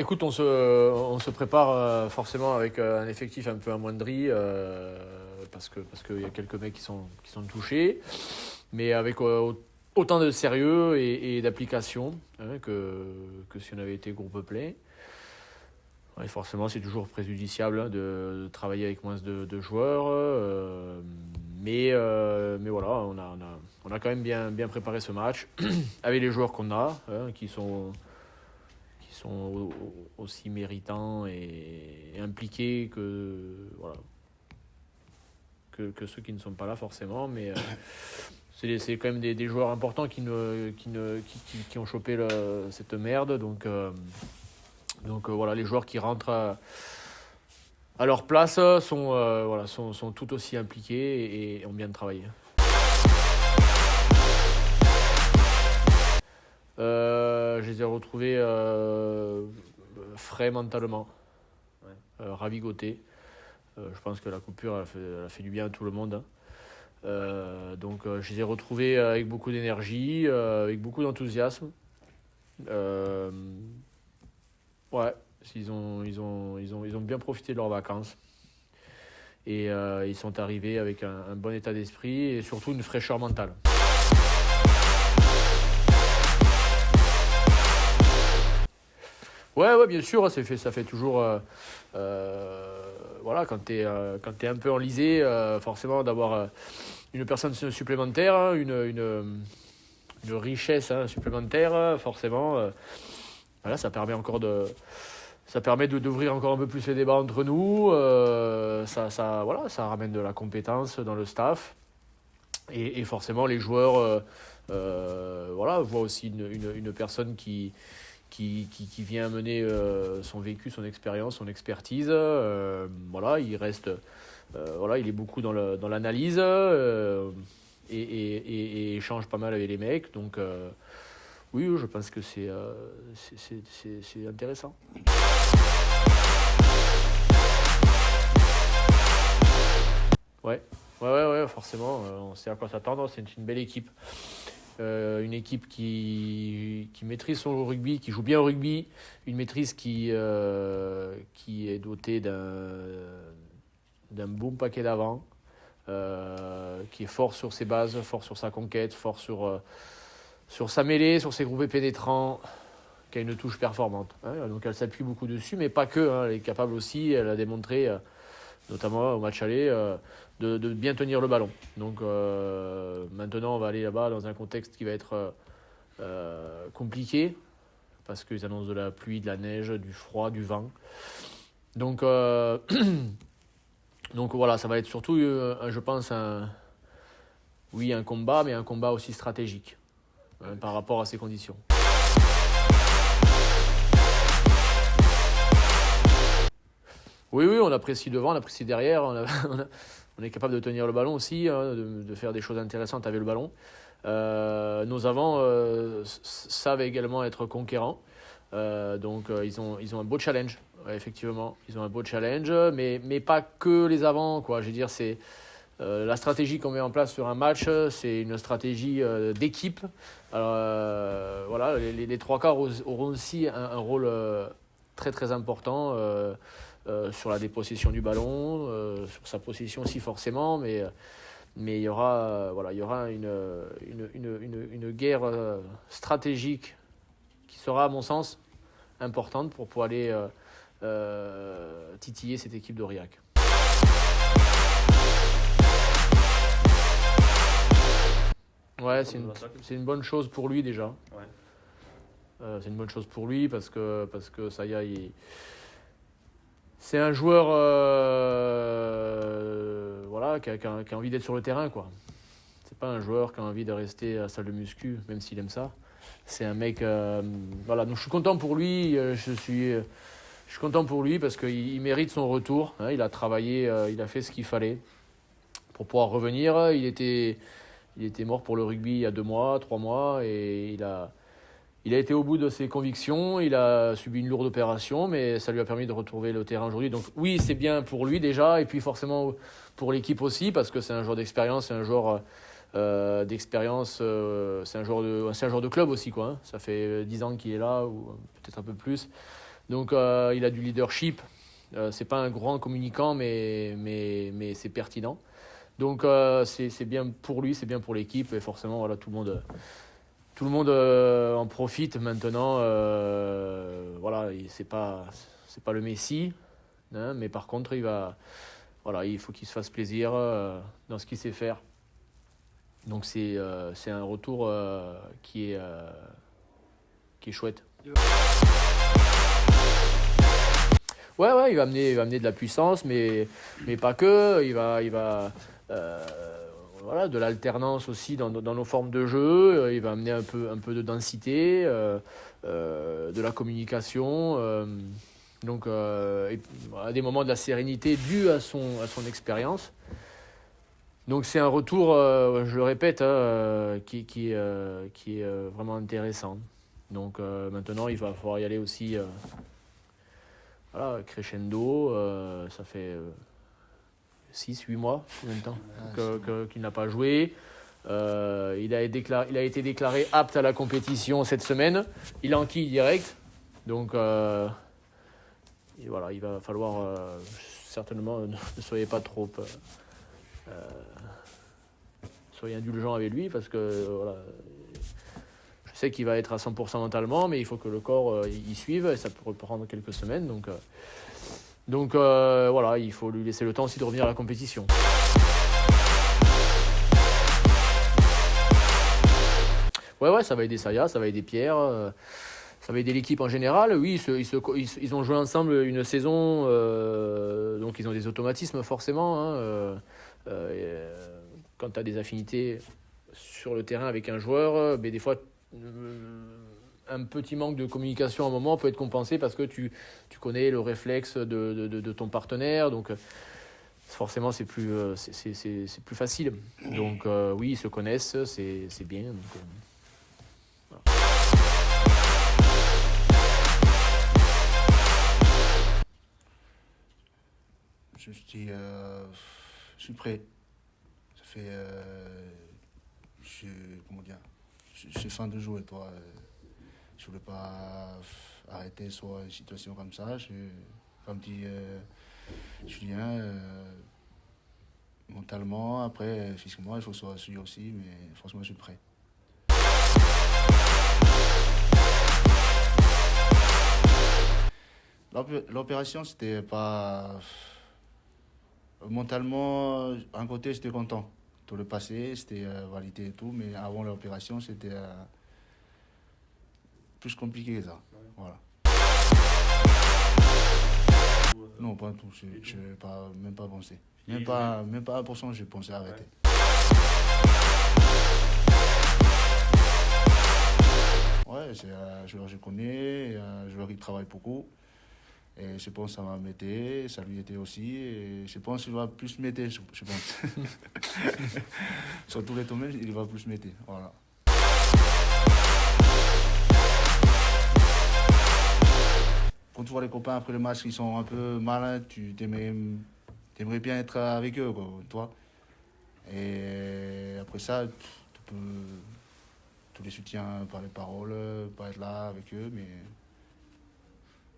Écoute, on se prépare forcément avec un effectif un peu amoindri parce qu'il y a quelques mecs qui sont touchés, mais avec autant de sérieux et d'application que si on avait été groupe plein. Ouais, forcément, c'est toujours préjudiciable de travailler avec moins de joueurs, mais voilà, on a quand même bien préparé ce match avec les joueurs qu'on a, qui sont aussi méritants et impliqués voilà, que ceux qui ne sont pas là forcément, mais c'est quand même des joueurs importants qui ont chopé cette merde, donc voilà, les joueurs qui rentrent à leur place sont tout aussi impliqués et ont bien travaillé. Je les ai retrouvés frais mentalement, ravigotés. Je pense que la coupure elle a fait du bien à tout le monde, hein. Donc je les ai retrouvés avec beaucoup d'énergie, avec beaucoup d'enthousiasme. Ouais, ils ont bien profité de leurs vacances. Et ils sont arrivés avec un bon état d'esprit et surtout une fraîcheur mentale. Ouais, bien sûr, ça fait toujours. Voilà, quand t'es un peu enlisé, forcément d'avoir une personne supplémentaire, hein, une richesse supplémentaire, forcément. Voilà, ça permet d'ouvrir encore un peu plus les débats entre nous. Voilà, ça ramène de la compétence dans le staff. Et forcément, les joueurs voilà, voient aussi une personne qui vient amener son vécu, son expérience, son expertise. Voilà, il reste, voilà, il est beaucoup dans l'analyse et échange pas mal avec les mecs. Donc, oui, je pense que c'est intéressant. Ouais, forcément, on sait à quoi s'attendre. C'est une belle équipe. Une équipe qui maîtrise son rugby, qui joue bien au rugby, une maîtrise qui est dotée d'un bon paquet d'avant, qui est fort sur ses bases, fort sur sa conquête, fort sur sa mêlée, sur ses groupés pénétrants, qui a une touche performante, hein. Donc elle s'appuie beaucoup dessus, mais pas que, hein. Elle est capable aussi, elle a démontré, notamment au match aller, de bien tenir le ballon. Donc maintenant, on va aller là-bas dans un contexte qui va être compliqué, parce qu'ils annoncent de la pluie, de la neige, du froid, du vent. Donc, donc voilà, ça va être surtout, je pense, un combat, mais un combat aussi stratégique par rapport à ces conditions. Oui, on apprécie devant, on apprécie derrière, on est capable de tenir le ballon aussi, hein, de faire des choses intéressantes avec le ballon. Nos avants savent également être conquérants, donc ils ont un beau challenge, ouais, effectivement. Ils ont un beau challenge, mais pas que les avants, quoi. Je veux dire, c'est la stratégie qu'on met en place sur un match, c'est une stratégie d'équipe. Alors voilà, les trois quarts auront aussi un rôle très très important sur la dépossession du ballon, sur sa possession aussi forcément, mais il y aura une guerre stratégique qui sera, à mon sens, importante pour aller titiller cette équipe d'Aurillac. Ouais, c'est une bonne chose pour lui déjà. Ouais. C'est une bonne chose pour lui parce que ça y est, c'est un joueur voilà, qui a envie d'être sur le terrain, quoi. C'est pas un joueur qui a envie de rester à la salle de muscu, même s'il aime ça. C'est un mec, voilà. Donc je suis content pour lui. Je suis content pour lui parce qu'il mérite son retour, hein. Il a travaillé, il a fait ce qu'il fallait pour pouvoir revenir. Il était mort pour le rugby il y a 2 mois, 3 mois, et il a été au bout de ses convictions. Il a subi une lourde opération, mais ça lui a permis de retrouver le terrain aujourd'hui. Donc oui, c'est bien pour lui déjà, et puis forcément pour l'équipe aussi, parce que c'est un joueur d'expérience, c'est un joueur d'expérience, c'est un joueur de club aussi, quoi, hein. Ça fait 10 ans qu'il est là, ou peut-être un peu plus. Donc il a du leadership. C'est pas un grand communicant, mais c'est pertinent. Donc c'est bien pour lui, c'est bien pour l'équipe. Et forcément, voilà, tout le monde en profite maintenant. Voilà, c'est pas le Messi, hein, mais par contre, voilà, il faut qu'il se fasse plaisir dans ce qu'il sait faire. Donc c'est un retour qui est chouette. Ouais, il va amener de la puissance, mais pas que. Il va voilà, de l'alternance aussi dans nos formes de jeu. Il va amener un peu de densité, de la communication. Donc, à des moments de la sérénité due à son expérience. Donc, c'est un retour, je le répète, qui est vraiment intéressant. Donc, maintenant, il va falloir y aller aussi. Voilà, crescendo, ça fait 6-8 mois, en même temps, qu'il n'a pas joué. Il a été déclaré apte à la compétition cette semaine. Il enquille direct. Donc, et voilà, il va falloir certainement, ne soyez pas trop... soyez indulgents avec lui, parce que voilà, je sais qu'il va être à 100% mentalement, mais il faut que le corps y suive, et ça peut prendre quelques semaines. Donc voilà, il faut lui laisser le temps aussi de revenir à la compétition. Ouais, ça va aider Saya, ça va aider Pierre, ça va aider l'équipe en général. Oui, ils ont joué ensemble une saison, donc ils ont des automatismes forcément. Hein, quand tu as des affinités sur le terrain avec un joueur, mais des fois... un petit manque de communication à un moment peut être compensé parce que tu connais le réflexe de ton partenaire, donc forcément c'est plus facile. Donc oui, ils se connaissent, c'est bien. Donc, voilà. Je suis prêt. Ça fait, comment dire, je suis fan de jouer, toi. Je voulais pas arrêter sur une situation comme ça. Comme dit Julien, mentalement, après, physiquement, il faut se rassurer aussi, mais franchement, je suis prêt. L'opération, c'était pas... Mentalement, d'un côté, j'étais content. Tout le passé, c'était validé et tout, mais avant l'opération, c'était plus compliqué que ça. Voilà. Non, pas tout. Je n'ai même pas pensé. Même pas 1%, j'ai pensé arrêter. Ouais, c'est un joueur que je connais, un joueur qui travaille beaucoup. Et je pense que ça va m'aider, ça lui était aussi. Et je pense qu'il va plus m'aider, je pense. Sur tous les domaines, il va plus m'aider. Voilà. Quand tu vois les copains après le match qui sont un peu malins, tu t'aimerais bien être avec eux, quoi, toi. Et après ça, tu peux tous les soutiens par les paroles, pas être là avec eux, mais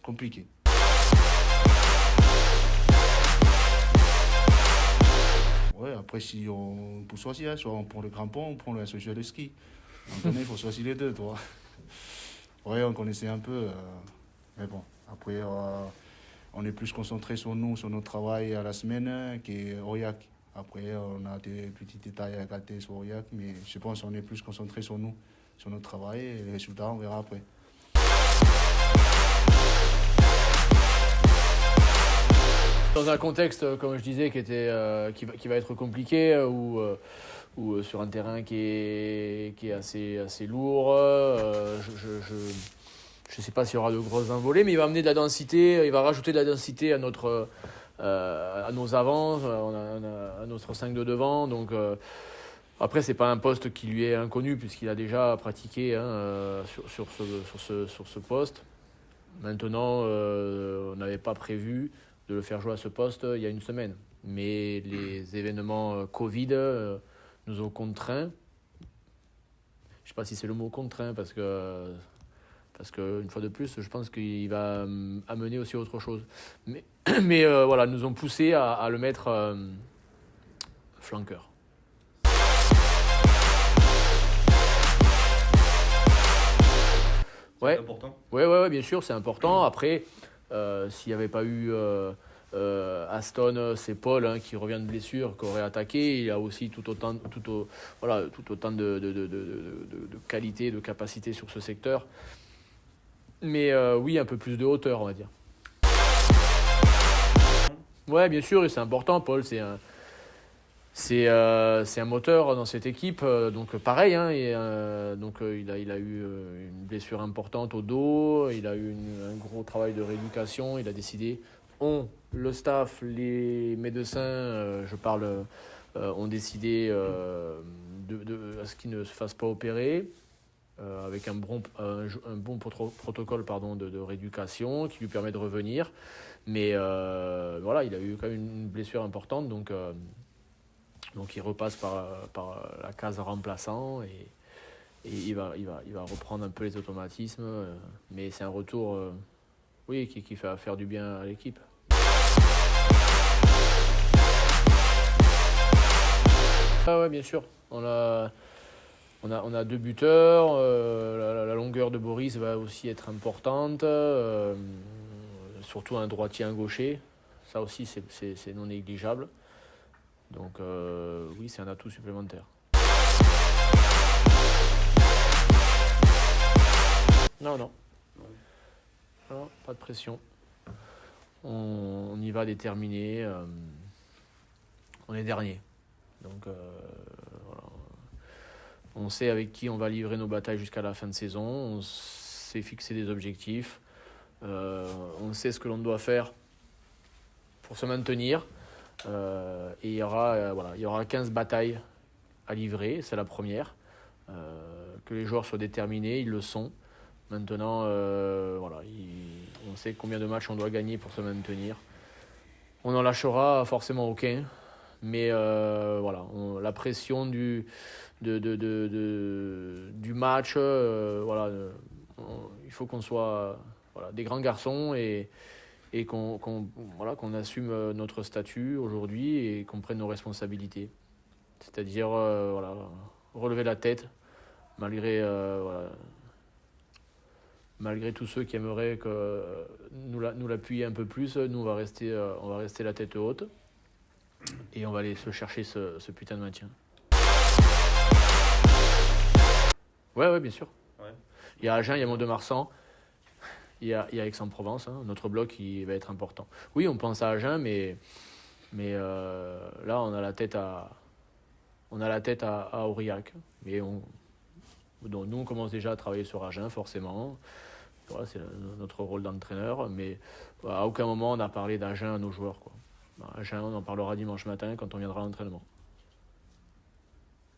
compliqué. Ouais, après, si on peut choisir, soit on prend le crampon, on prend le social de ski. On connaît, il faut choisir les deux, toi. Ouais, on connaissait un peu, mais bon, après, on est plus concentré sur nous, sur notre travail à la semaine qu'Aurillac. Après, on a des petits détails à gâter sur Aurillac, mais je pense qu'on est plus concentré sur nous, sur notre travail, et les résultats, on verra après. Dans un contexte, comme je disais, qui va être compliqué, ou sur un terrain qui est assez lourd, je ne sais pas s'il y aura de grosses envolées, mais il va amener de la densité, il va rajouter de la densité à nos avants, à notre 5 de devant. Donc après, c'est pas un poste qui lui est inconnu puisqu'il a déjà pratiqué sur ce poste. Maintenant, on n'avait pas prévu de le faire jouer à ce poste il y a une semaine. Mais les événements Covid nous ont contraints. Je ne sais pas si c'est le mot contraint parce que Parce qu'une fois de plus, je pense qu'il va amener aussi autre chose. Mais voilà, nous ont poussé à le mettre flanqueur. C'est important. Ouais, bien sûr, c'est important. Après, s'il n'y avait pas eu Aston, c'est Paul qui revient de blessure, qui aurait attaqué. Il a aussi tout autant de qualité, de capacité sur ce secteur. Mais oui, un peu plus de hauteur, on va dire. Ouais, bien sûr, et c'est important. Paul, c'est un moteur dans cette équipe, donc pareil, il a eu une blessure importante au dos, il a eu un gros travail de rééducation, il a décidé, le staff, les médecins, ont décidé à ce qu'il ne se fasse pas opérer, avec un bon protocole de rééducation qui lui permet de revenir, mais voilà, il a eu quand même une blessure importante, donc il repasse par la case remplaçant et il va reprendre un peu les automatismes. Mais c'est un retour qui va faire du bien à l'équipe. Ah ouais, bien sûr. On a 2 buteurs. La longueur de Boris va aussi être importante. Surtout un droitier, un gaucher. Ça aussi, c'est non négligeable. Donc oui, c'est un atout supplémentaire. Non, non, pas de pression. On y va déterminé. On est dernier. Donc voilà. On sait avec qui on va livrer nos batailles jusqu'à la fin de saison. On s'est fixé des objectifs. On sait ce que l'on doit faire pour se maintenir. Et il y aura 15 batailles à livrer, c'est la première. Que les joueurs soient déterminés, ils le sont. Maintenant, on sait combien de matchs on doit gagner pour se maintenir. On n'en lâchera forcément aucun, mais la pression du match, il faut qu'on soit des grands garçons et qu'on assume notre statut aujourd'hui et qu'on prenne nos responsabilités. C'est-à-dire relever la tête malgré tous ceux qui aimeraient que nous l'appuyer un peu plus. Nous, on va rester la tête haute et on va aller se chercher ce putain de maintien. Ouais, bien sûr. Ouais. Il y a Agen, il y a Mont-de-Marsan. Il y a Aix-en-Provence, notre bloc il va être important. Oui, on pense à Agen, mais là on a la tête à Aurillac. Mais nous on commence déjà à travailler sur Agen forcément. Voilà, c'est notre rôle d'entraîneur, mais à aucun moment on a parlé d'Agen à nos joueurs, quoi. Agen, on en parlera dimanche matin quand on viendra à l'entraînement.